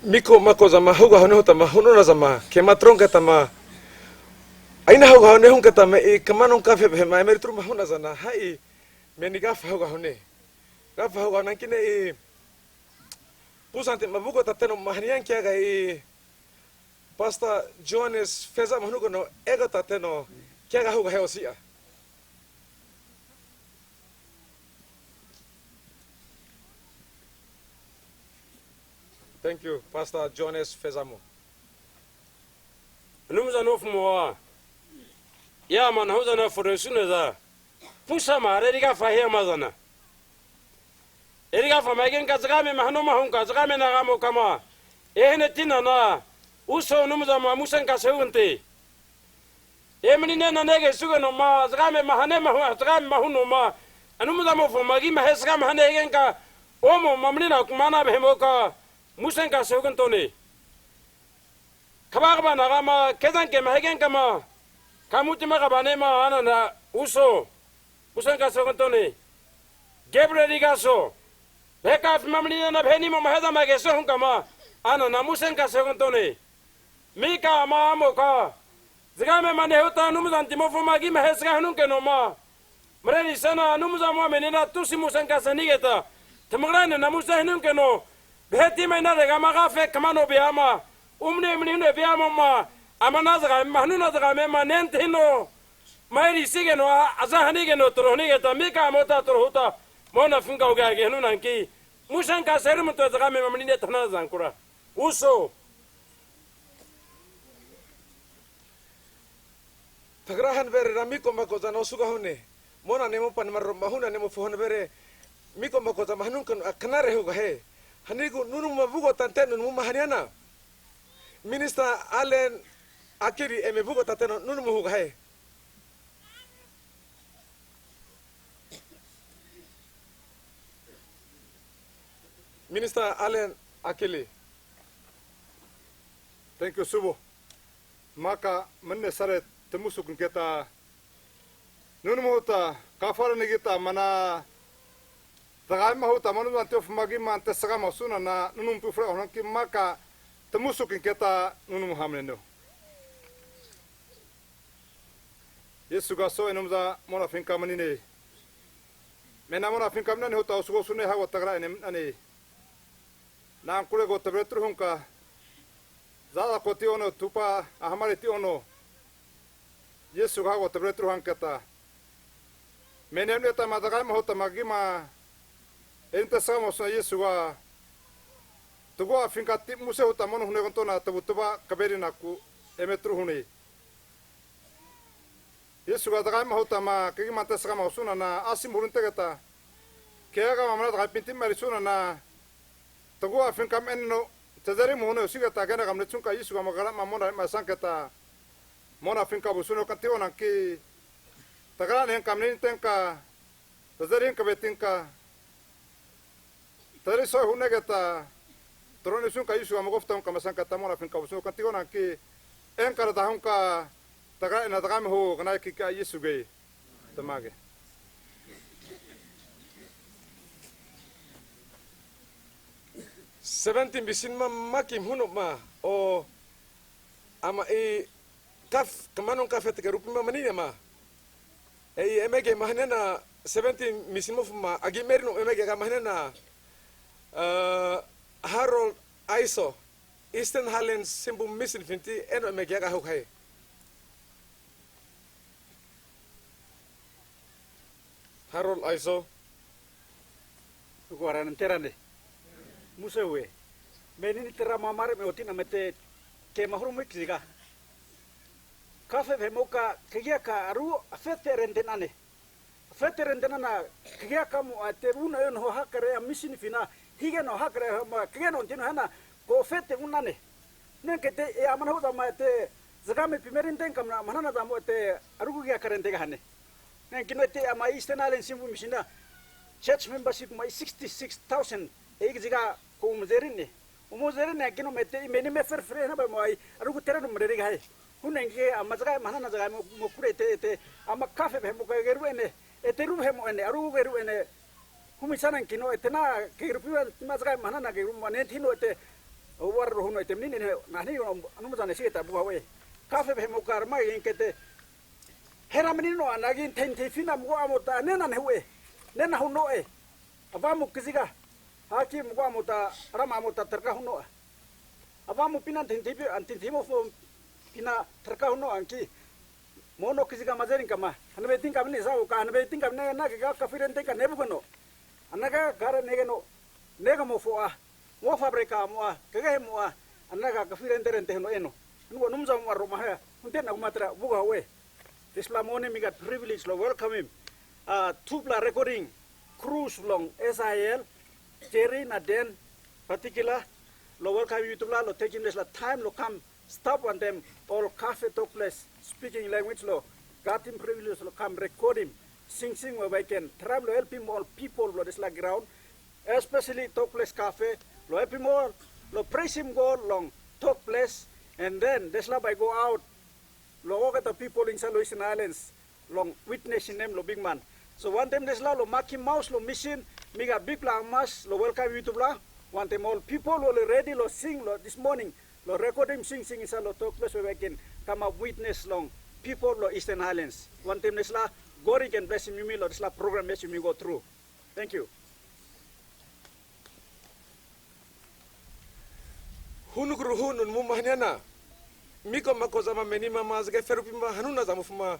Miko mako zama huga hone hutama hununa zama ke matron ketama aina huga hone hun ketama I kamanon kafe behema emeritru mahuna zana hai meni gafa huga hone kine I pusante mabugo tateno mahnian kiaga I Pastor Jones feza mahunugo no ego tateno kiaga huga heosia. Thank you, Pastor Jones Fezamo. Numza no fumoa. Ya man hoza na forensune za. Pusa mare riga fahia mazana. Eriga famagen ka zagame mahno mahun ka zagame na gamo kama. Ehne tinana uso numza ma musan ka sewunte. Emni ne na nege sugano ma zagame mahane mahu zagame mahuno ma. Anumza mo fomagi mahesga mahane gen ka omo mamlina kumana behemoka. Musen ka sewgun tone kabagba na gama kezan ke mahegen kama kamuti magabane ma anana uso musen ka sewgun tone Gabriel Igaso beka family na bheni mo maheda mageso hun kama anana musen ka sewgun tone mika ma mo ka zigame mane hota numzan timo fomagi mahesga hunun ke no ma mreni sana numza mo menina tusi musen ka sanigeta tamagrane na musen hunun ke no Beti mena rega magafe kamano biama umne mne biama ma amana zaga mahnuna zaga me manentino mairi sigeno azahani geno trohni geta mika mota trohuta mona funga uga ge nunan ki musan ka serum to zaga me mamni tana zankura uso Tagrahan bere ramiko makoza no suga hone mona nemo pan marro mahuna nemo fohon bere miko makoza mahnun kan kanare huga he Hanigu nunu mabugo tanteno nunu mahaniana. Minister Allen Akiri emebugo tanteno nunu muhuga hai. Minister Allen Akili. Thank you, Subo. Maka menne sare temusukun kita nunu muhuta kafara nigita mana Tagai mahu tamanu nanti of magi mante saga masuna na nunum pufra orang ki maka temusukin kita nunum hamneno. Yesu gaso enumza mona finka manine. Mena mona finka manine hota usugo sune hawa tagra enem ane. Na kule go tabretru hunka. Zada koti ono tupa ahamari ti ono. Yesu hawa tabretru hankata. Mena neta madagai mahu tamagi ma Enta sama sa Yesu wa tugo afinka tip muse utamon hune kontona tabutuba kaberi naku emetru hune Yesu wa dagai mahutama kigi manta sama usuna na asim hurunte kata kega mamna dagai pintim marisuna na tugo afinka menno tazari muhune usiga tagana gamne chunka Yesu wa magala mamona masankata mona afinka busuno katiwa nanki tagala nen kamnin tenka tazari kabetinka Tadi so hune kata Torone sun ka Yesu amagofta un kamasan kata mona fin kabuso kantigo na ki enkara tahun ka taga na taga me ho kana ki ka Yesu ge tamage 17 bisin ma makim huno ma o ama e kaf kamanon kafe te rupi ma manina ma e emege mahnena 17 misin ma agi merino emege ga mahnena Harold Aiso Eastern Highlands simbu misin finti eno emege ga hokai Harold Aiso Guaran terane musewe menini terra mamare me otina mete ke mahrum mixiga kafe ve moka kigia ka aru afete rendenane kigia kamu ate una yo no hakare mission fina higa no hakare ma kigia no tino hana ko fete unane nenkete e amana hoda ma te zagame pimerin ten kamna manana da mo te aru kigia karente ga hane nenkinote ama Eastern Highlands simbu mishina church membership mai 66,000 ziga ko umuzerin kino mete meni me ferfre na ba mai aru tera no mreri gai hunenge amazaga manana zaga mo kurete te ama kafe be mo geru ene ete ru hemo ene aru geru ene humisanan kino ete na kerupiwa mazgai manana geru manen tino ete war rohuno ete mini ne nani anu mazane sieta buawe kafe hemo karma inkete hera menino anagin tente fina mo amota nena newe nena huno e abamu kiziga haki mo amota rama amota terka huno abamu pinan tente pi antintimo fo pina terka huno anki mono kiziga mazerin kama hanabe tingka mini sao ka hanabe tingka ne na ka kafiren tingka nebu kono anaga gara negeno nega mo fo mo fabrika mo kege mo anaga kafiren terente no eno nuwa numza mo ro maha untena kumatra buga we this lamone mi got privilege lo welcome him tupla recording cruise long SIL Jerry Naden particular lo welcome you tupla lo taking this la time lo come stop on them all cafe talk place speaking language lo got him privilege lo come record him sing where we can travel lo help him all people lo this la ground especially talk place cafe lo help him all lo praise him go long talk place and then this la by go out lo walk at the people in St. Louis Islands long witnessing them lo big man so one time this la lo Maki Mouse lo mission miga big la mas lo welcome you to bla one time all people lo ready lo sing lo this morning lo record him sing in lo talk place where we can come up witness long people lo Eastern Highlands one time this la God can bless him lo this la program as you go through thank you hunugru hunun mumahnyana miko makoza mameni mama zge ferupima hanuna zamufuma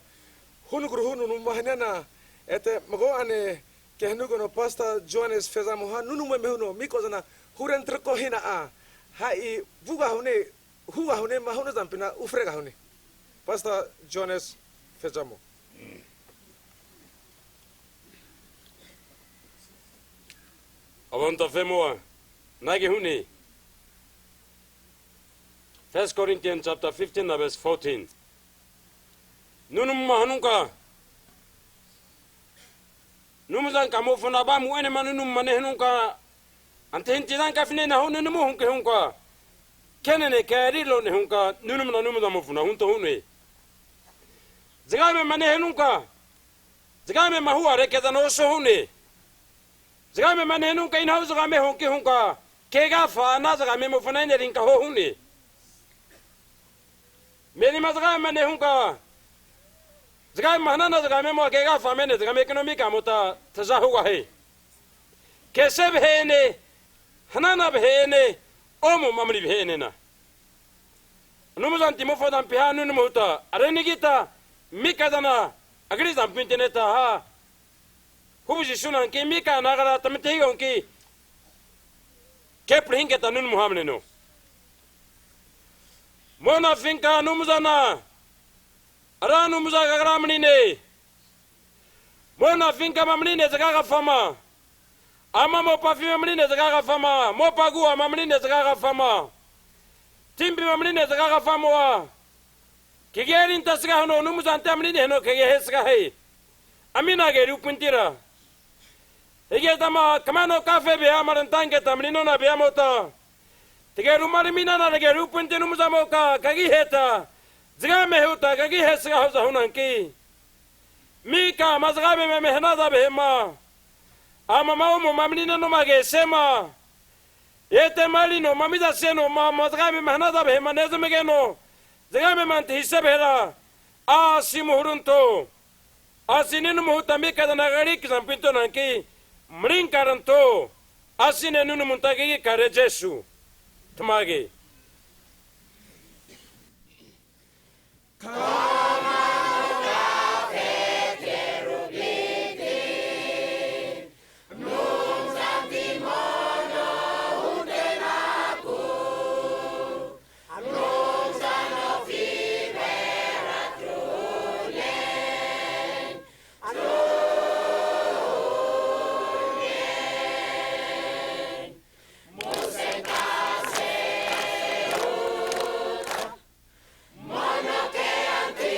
hunugru hunun mumahnyana ete mago ane kehnugo no pasta Johannes fezamu hanunu mehuno miko zana huren trko hina hai buga hune huwa hune mahuna zampina ufrega hune pasta Johannes fezamu Avanta femoa nage huni 1 Corinthians chapter 15 verse 14. Nunum mahanunka. Numuzan kamofuna ba mu ene manunum manehnunka. Ante hintidan kafine na hunu numu hunke hunka. Kenene kari lo ne hunka nunum na numuzan mofuna hunto hunwe. Zigame manehnunka. Zigame mahua rekeza no so hunne. Zigame manehnunka inhau zigame hunke hunka. Kega fa na zigame mofuna ene rinka ho hunne. Meni mazga mane hunka zga mahna na zga me mo ke ga fa mene zga me economic amota tza huwa hai kese bhene hanana bhene omo mamri bhene na numuzan timo fodan pihanu numuta areni gita mikadana agri zampintene ta ha hubuji sunan ke mika nagara tamte yonki ke pringe tanun muhamne no Mona finka numuzana ara numuza gagramni ne Mona finka mamni ne zagaga fama ama mo pafi mamni ne zagaga fama mo pagu mamni ne zagaga fama timbi mamni ne zagaga fama wa kigerin tasga no numuza tamni ne no kege hesga hai amina ge rupuntira ege tama kamano kafe be amaran tange tamni no na be amota Tigeru marimina na tigeru punte numuzamoka kagi heta ziga mehuta kagi hesga hoza hunanki mika mazgabe me mehnada behema ama maumo mamnina no mage sema yete mali no mamida seno ma mazgabe mehnada behema nezumegeno ziga me manti hisebera asimuhurunto asinenu muhuta mika da nagari kisampinto nanki mrinkaranto asinenu muntagi karejesu Tamage. Mono que ante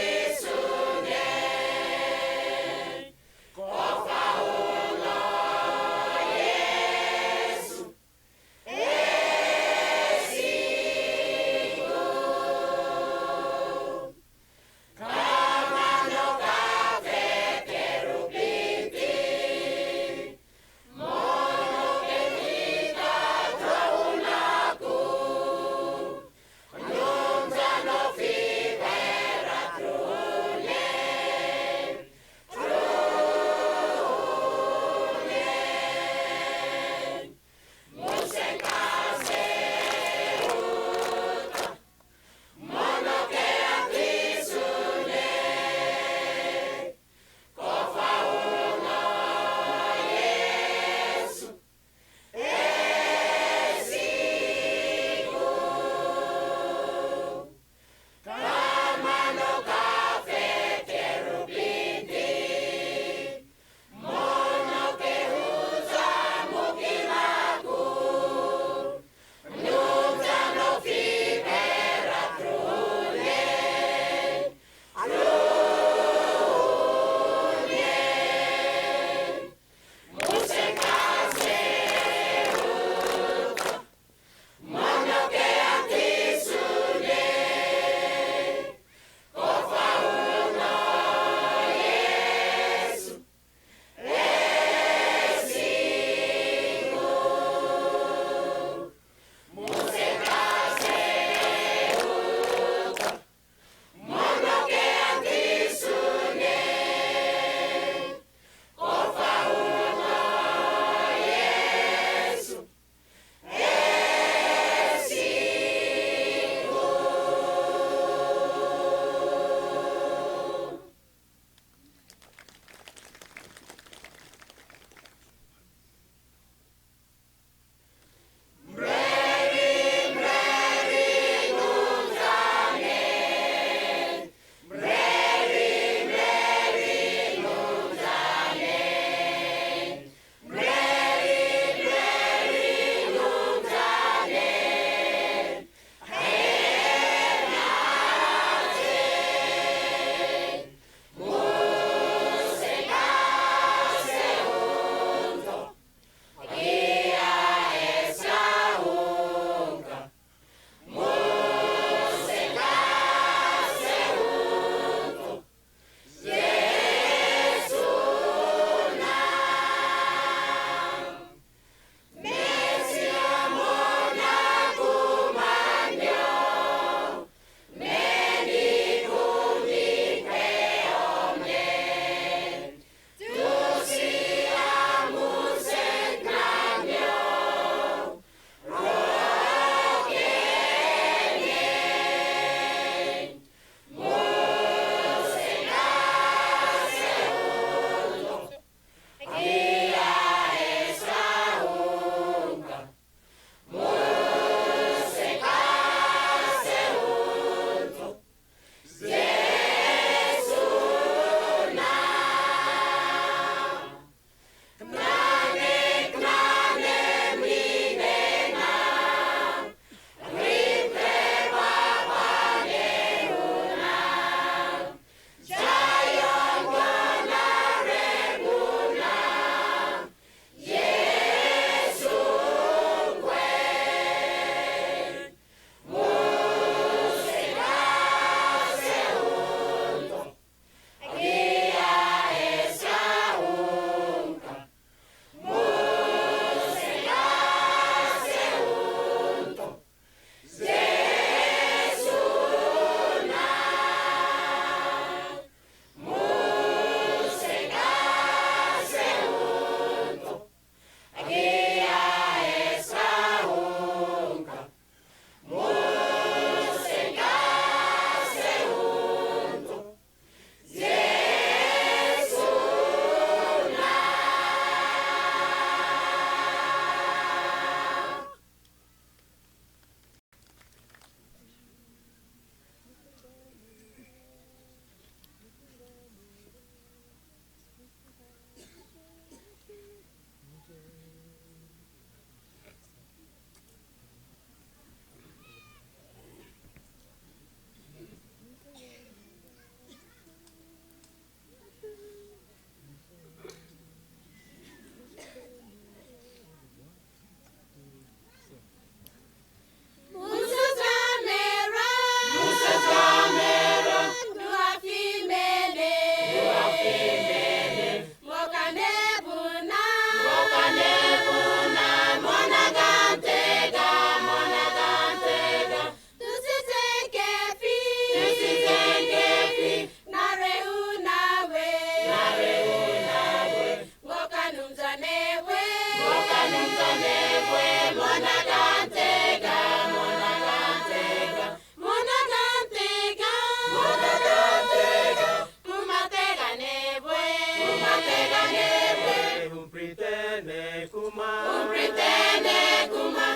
Umpritene kuma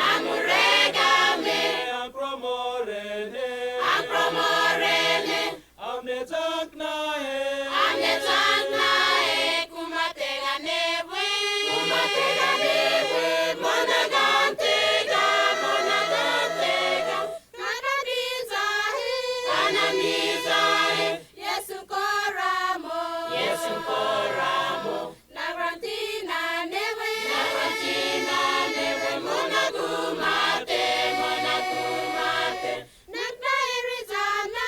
namurega me Akromorene amne tanknae kumatega nebwe monagantega kanamizahe Yesu koramo navrantina nebwe monagumate nakna erizana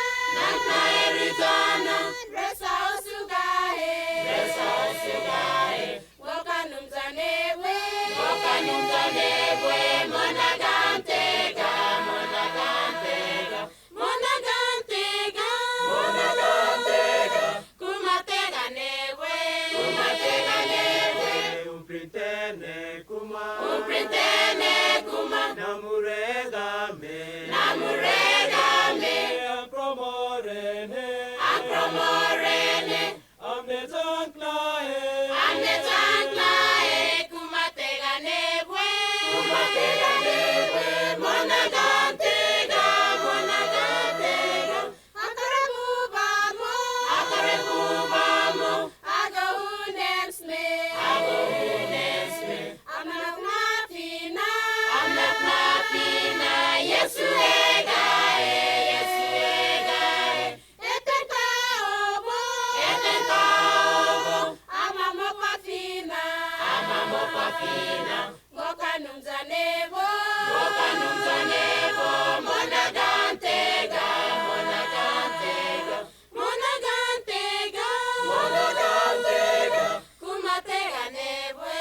resa osugahe wakanumza nebwe monagantega kumatega nebwe Umpritene kuma namurega me Akromorene amne tanknae kumatega nebwe monagantega akarebubamo agohunemsme amnafina Yesu egae etenkaobo amamopafina ngokanumza nebo monagantega kumatega nebwe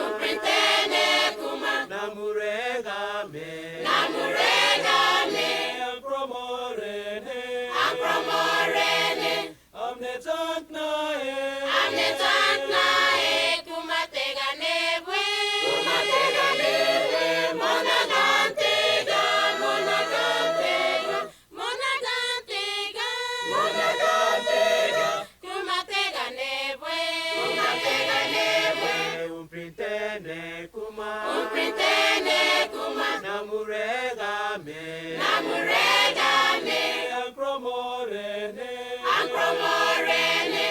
Umpritene kuma namurega me Akromorene amne tanknae kumatega nebwe monagantega kumatega nebwe Umpritene kuma namurega me namurega me Akromorene akromorene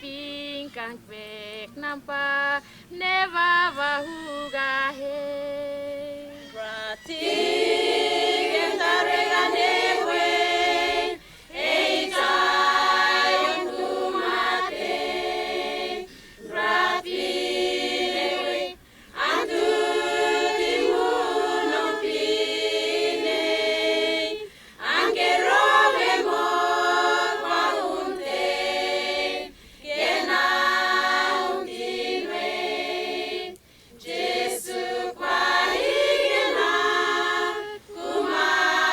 finkan kwek nampa neva vahuga he. Prati kentarega newe eita yontumate. Prati newe antu timuno pine angerobe mo paunte kena untinwe Jesu kwa higena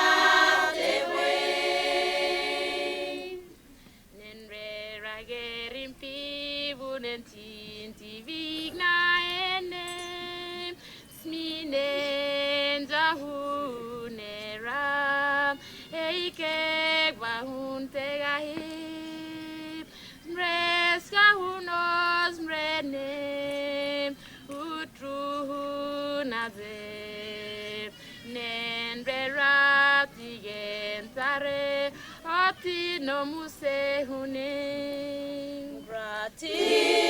kumatewe nenre ragerimpi bunentinti vigna ene sminen jahunera eike bahunte gahi mres gahunos mrene utruhunaze nenre ratigentare otino musehune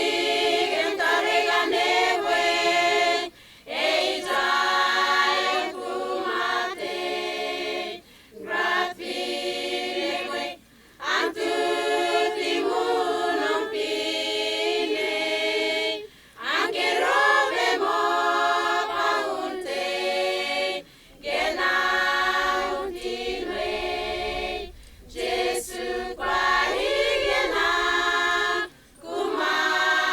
ratigentare ganewe eita kumate grafinewe antu timunum pine angerobe mo paunte gena untinwe Jesu kwa higena kumatewe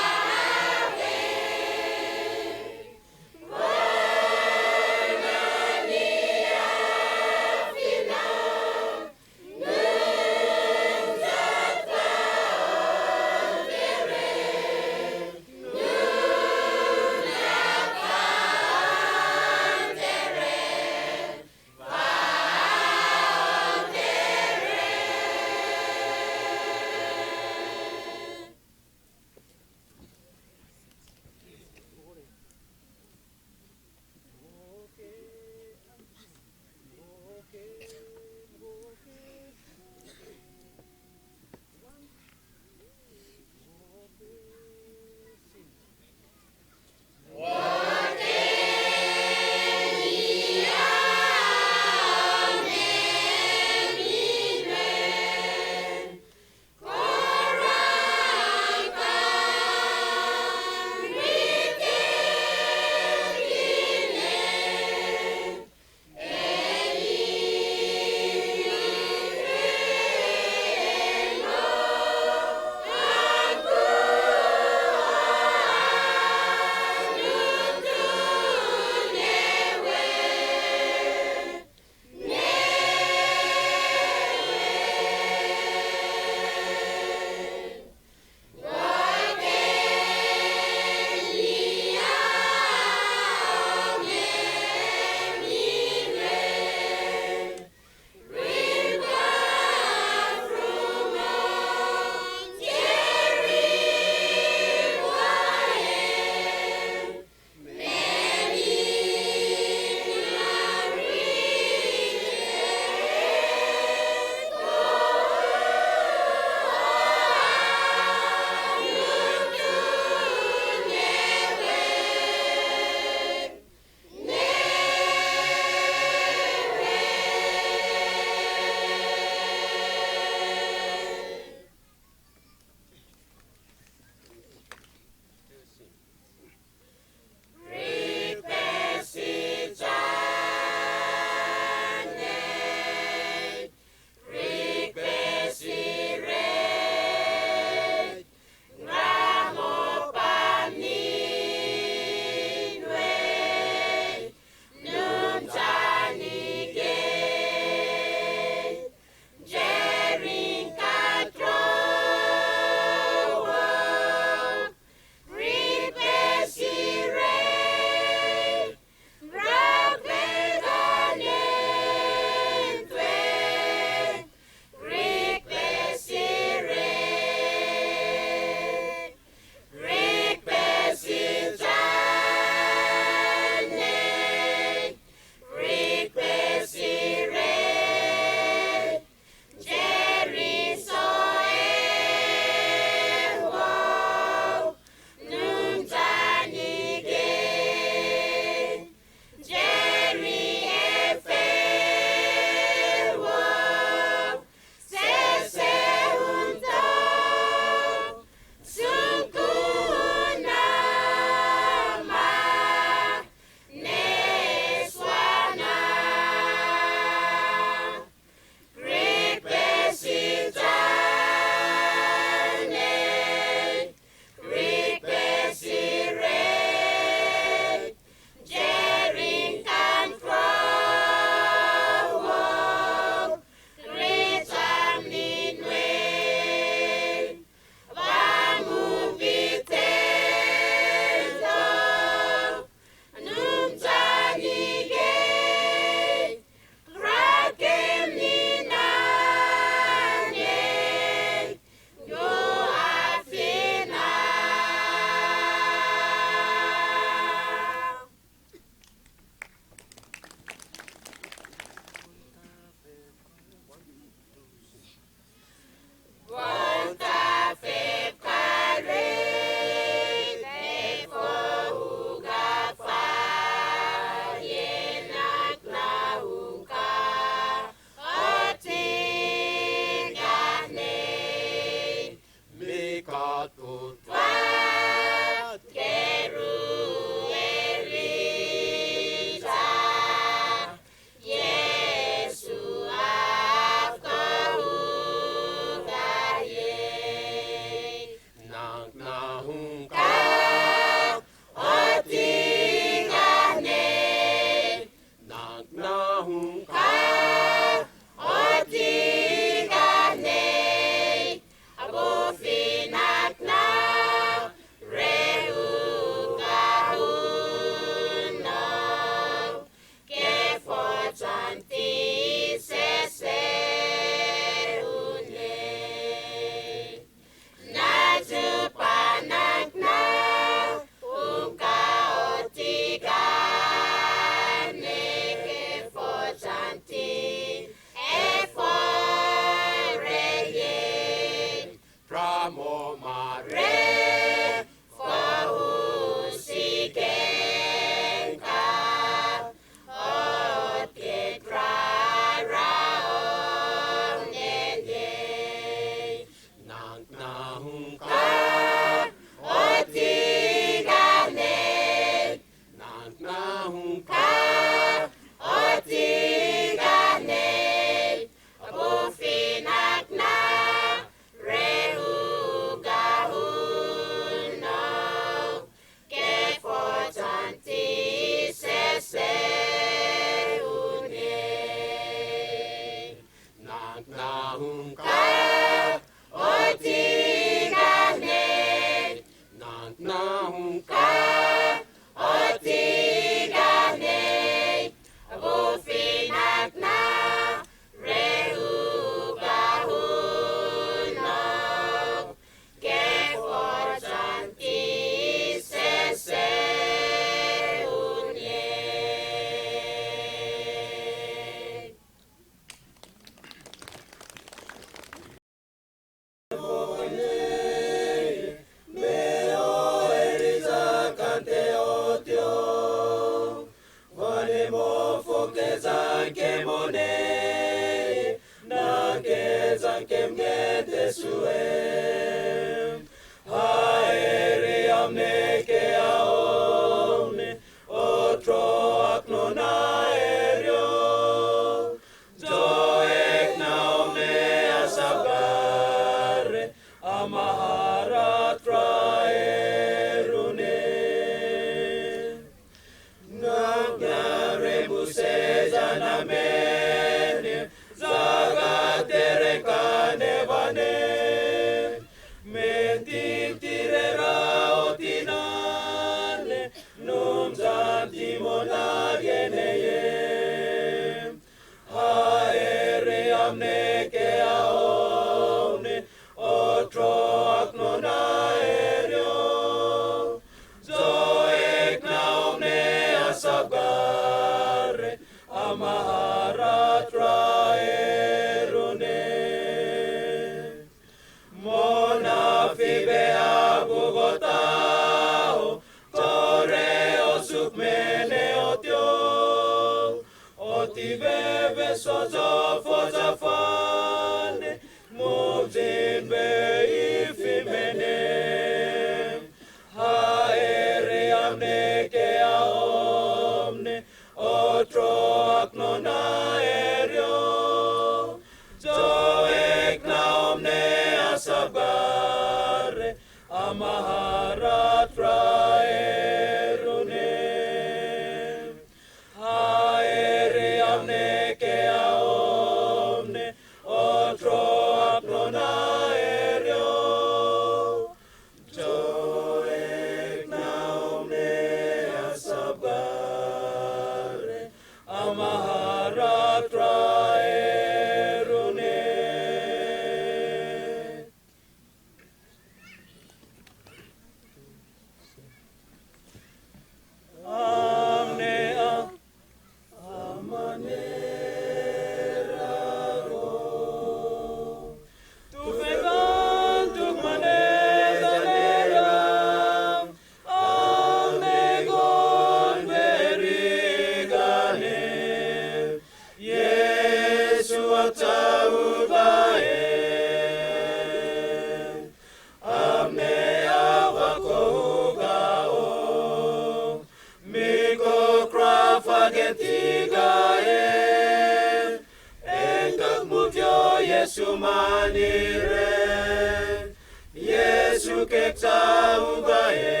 manire Yesu kekta ugaye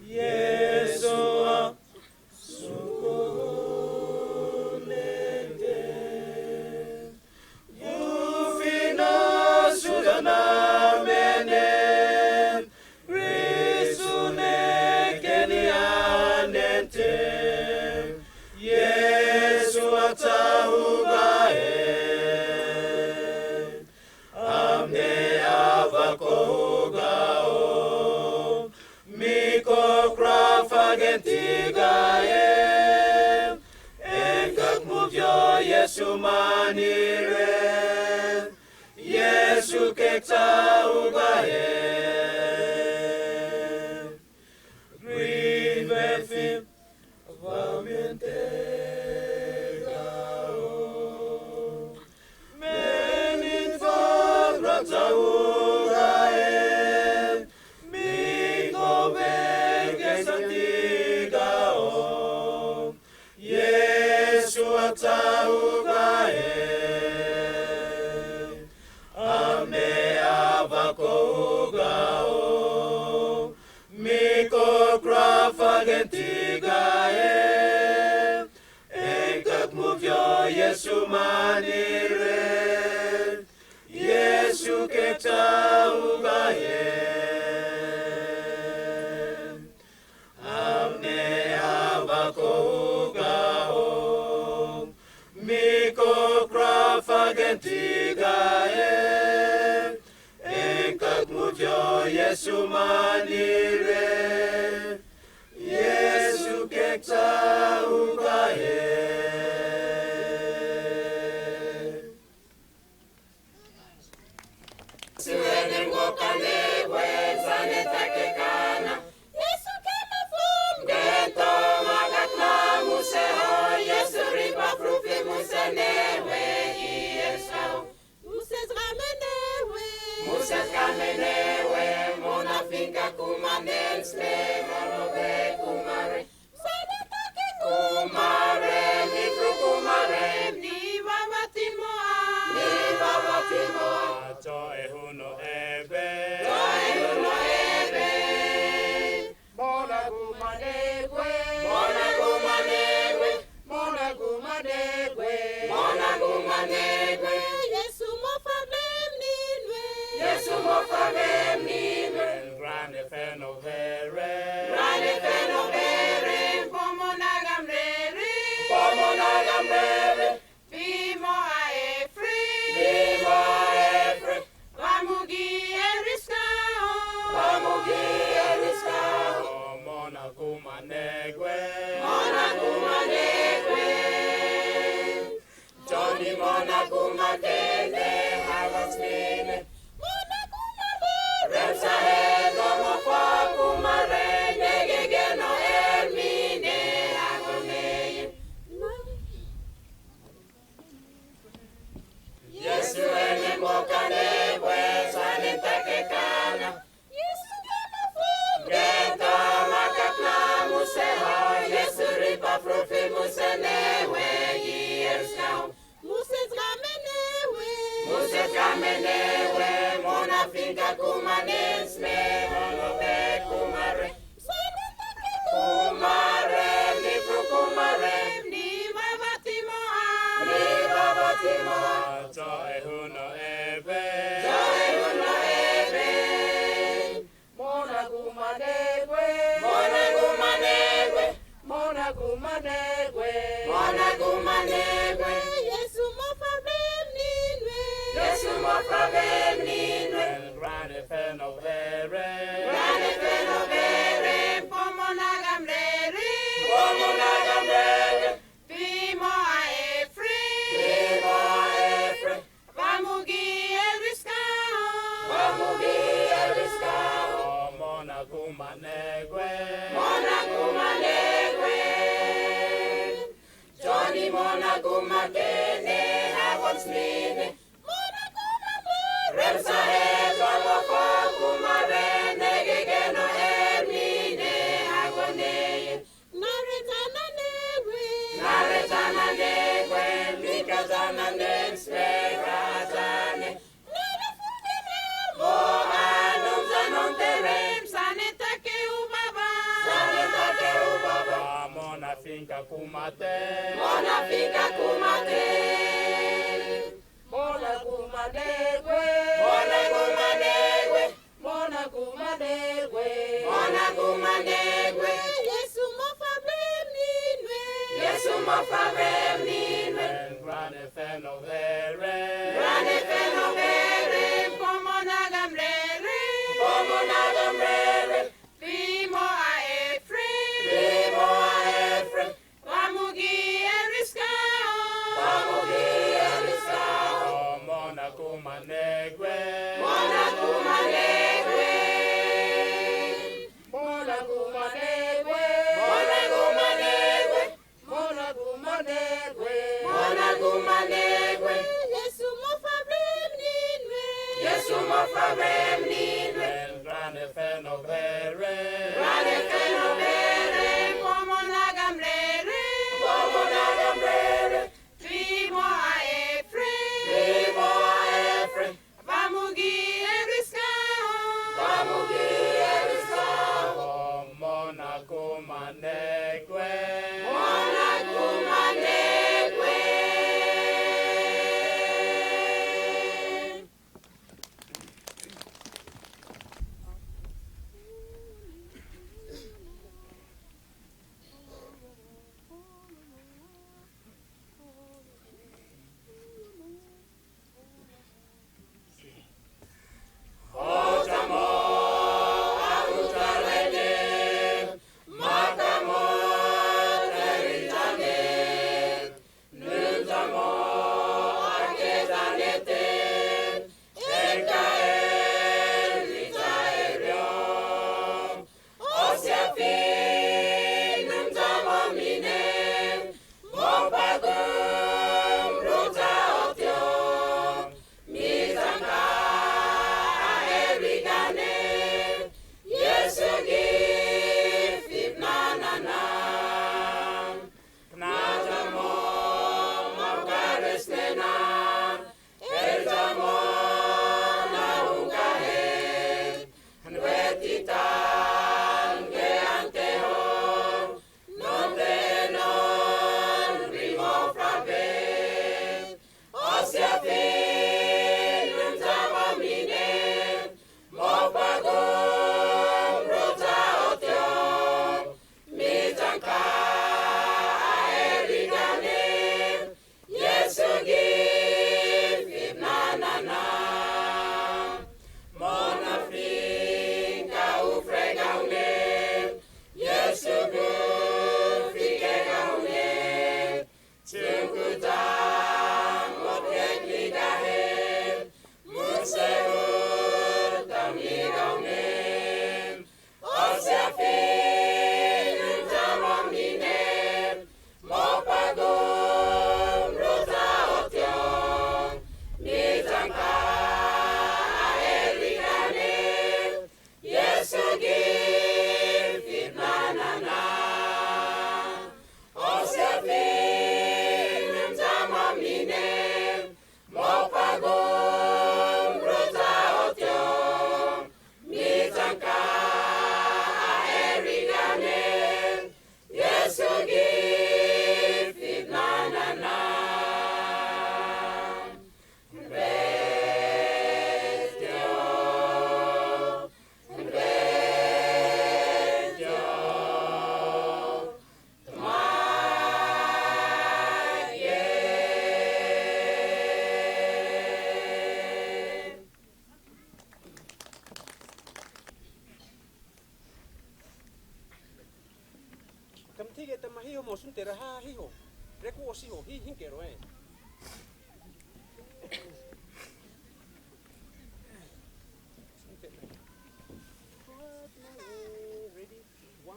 Yesu sukunende Yufino sudana mene Risune kenianente Yesu atahugae Ame avakogao Miko krafagentigae Engak muvyo Yesu manire Yesu kekta ugae Grieve fim vamente Menin fagrata ugae Miko verge santigao Yesu ata ugae Ame avako ugao Miko krafagentigae Engak muvyo Yesu manire Yesu kekta ugae Ame avako ugao Miko krafagentigae Engak muvyo Yesu manire Yesu kekta ugae Suene ngokane wenzane takekana Yesu kema fum Gento magatna museho Yesu riba frufi musenewe Iesao Muses ramenewe Mona finka kumanensle Monobe kumare Sane take kumare Nifru kumare Ni babatimoa Joy huno ebe Mona kumanegwe Yesu mo fabem ninwe Grande feno vere Pomo nagamrere Vimo aefri Vamugi eriskao Mona kumanegwe Johnny mona kumakene Havasmine Remsa hedo mo fa kumare Negegeno ermine agoneye Yesu ene mokane Sane takekana Genta makakna museho Yesu ripa frufi musenewe Yersnau Muses ramenewe Mona finka kumanensme Monobe kumare Nifru kumare Ni babatimoa Joy huno ebe Mona kumanegwe Yesu mo fabem ninwe Grande feno vere Pomo nagamrere Vimo aefri Vamugi eriskao Mona kumanegwe Johnny mona kumakene Havasmine Remsa hedo mo fa kumare fika kumate. Mona fika kumate. Mona kumadegwe. Mona kumadegwe. Mona kumadegwe. Mona kumadegwe. Yesu mofabemninwe. Yesu mofabemninwe. Grande fenovere. Grande fenovere. Pomona gamrere. Pomona gamrere. Primo a Efraim. Primo a Efraim. Wamugi eriskao. Wamugi eriskao. Mona kumanegwe. Mona kumanegwe. Mona kumanegwe. Mona kumanegwe. Mona kumanegwe. Mona kumanegwe. Yesu mofabemninwe. Yesu mofabemninwe. Grande fenovere. Grande fenovere. Pomona gamrere. Pomona gamrere. Primo a Efraim. Primo a Efraim. Wamugi eriskao. Wamugi eriskao. Mona kumanegwe. Mona kumanegwe. Kamtige te mahiho mo suntera ha hiho. Reku o siho hi hinkero e. Ready? 1,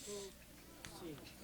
2, 3.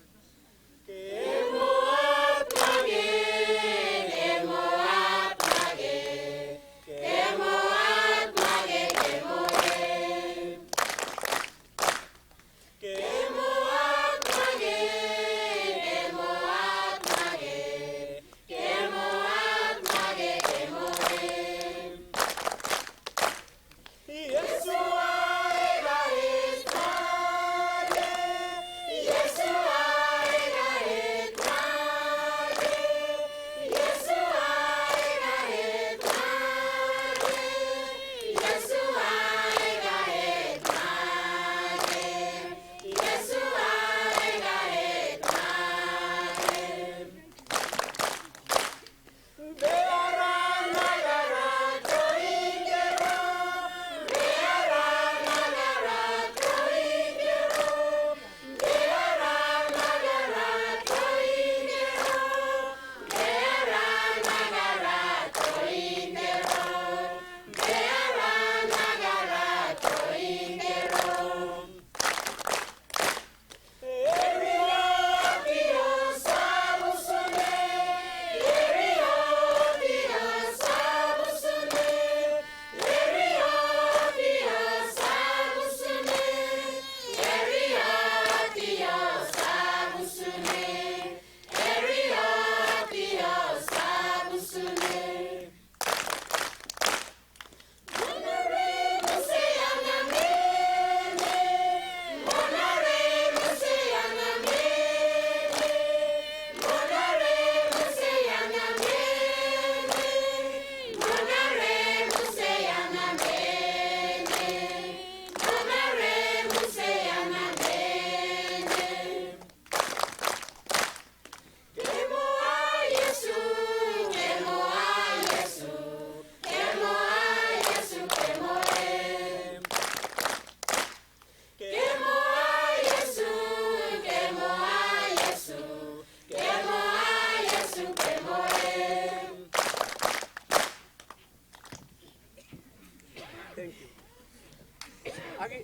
Agi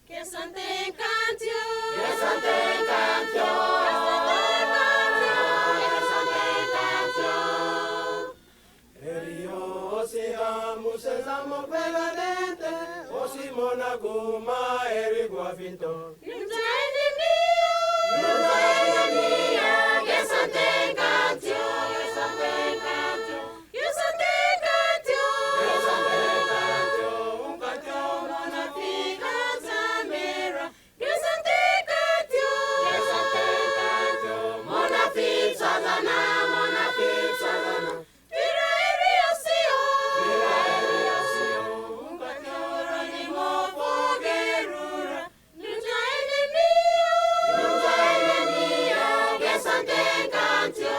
Que sante cantio. Canción.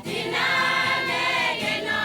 Tina negeno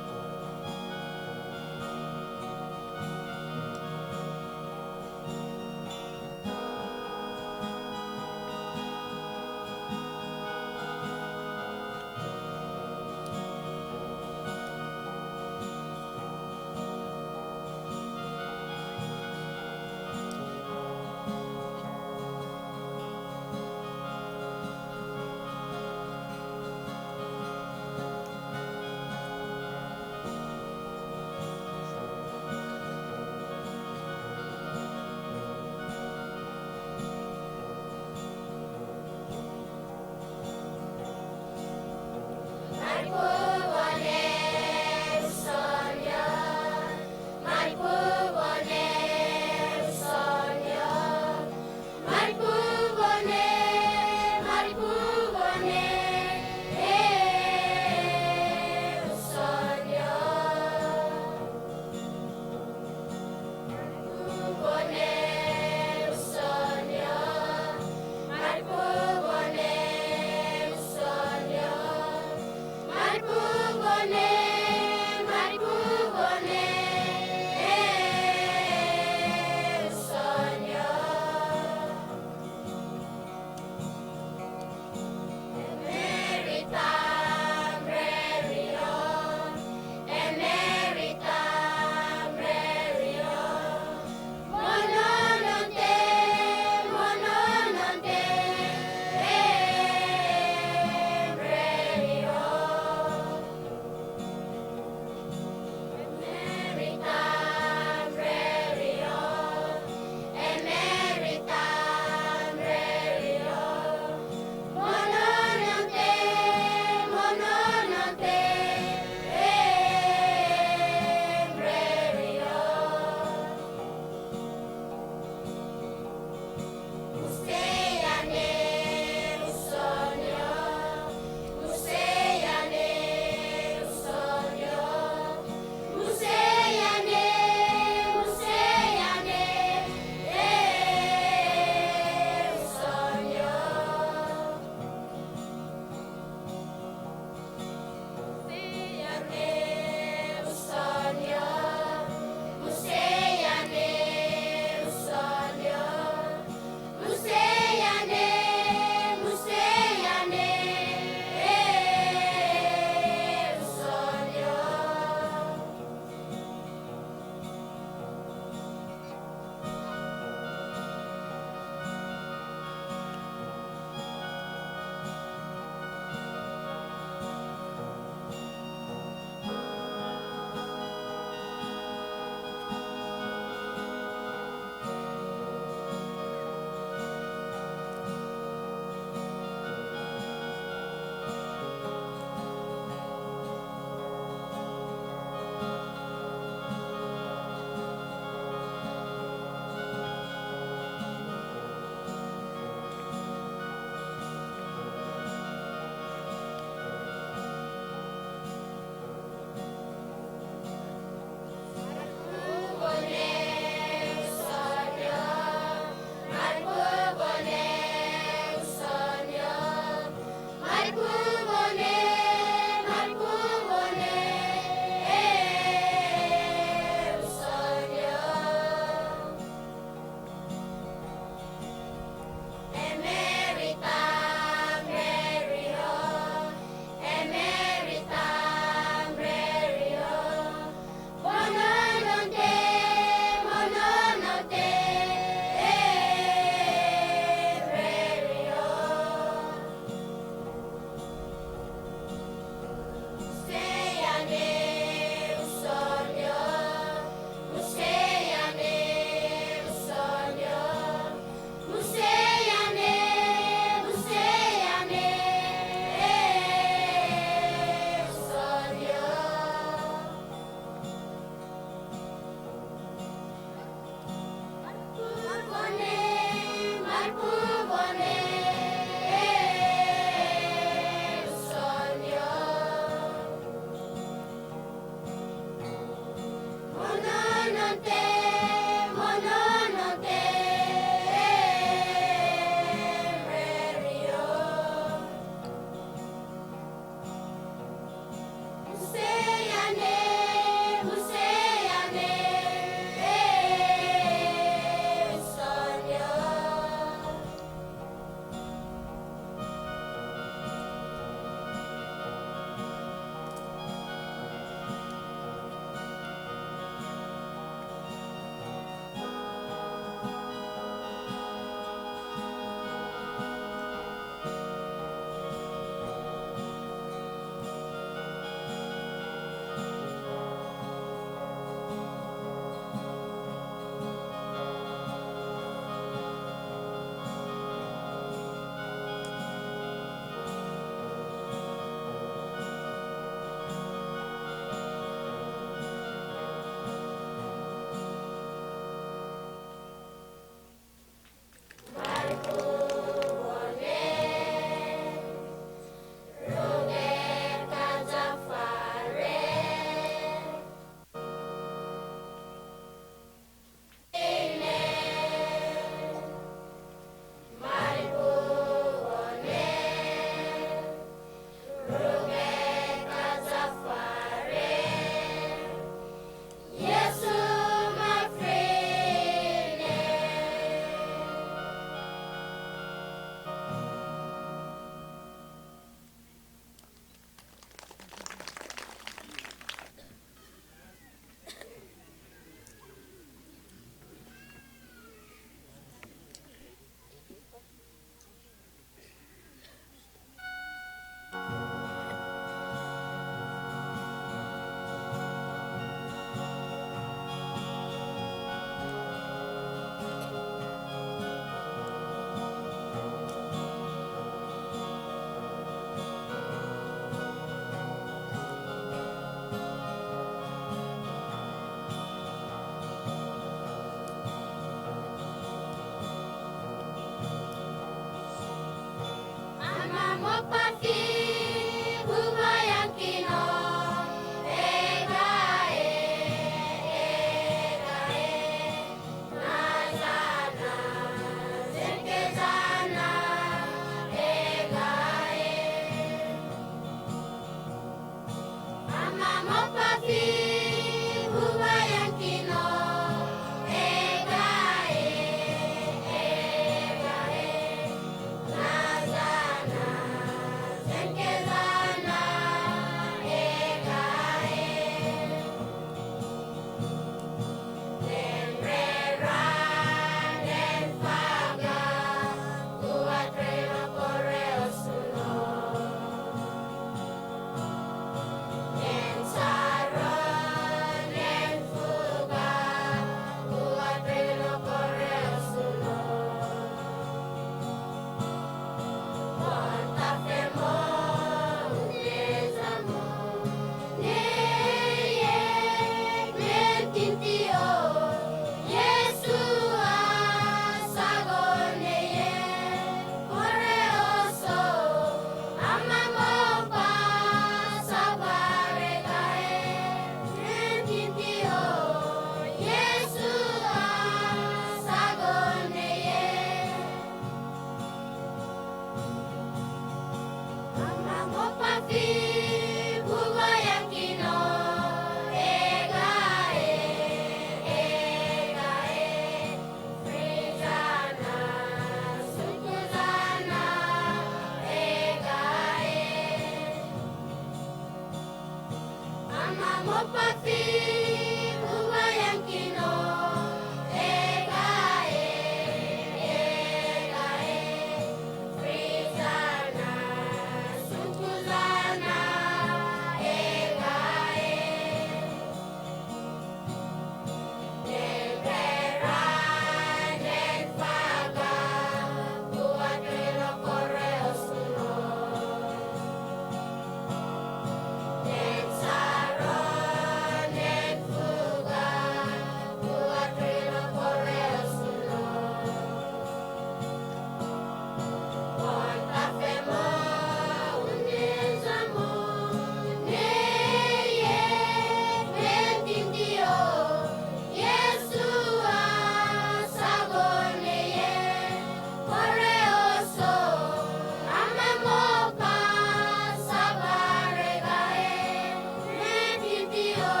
Dios.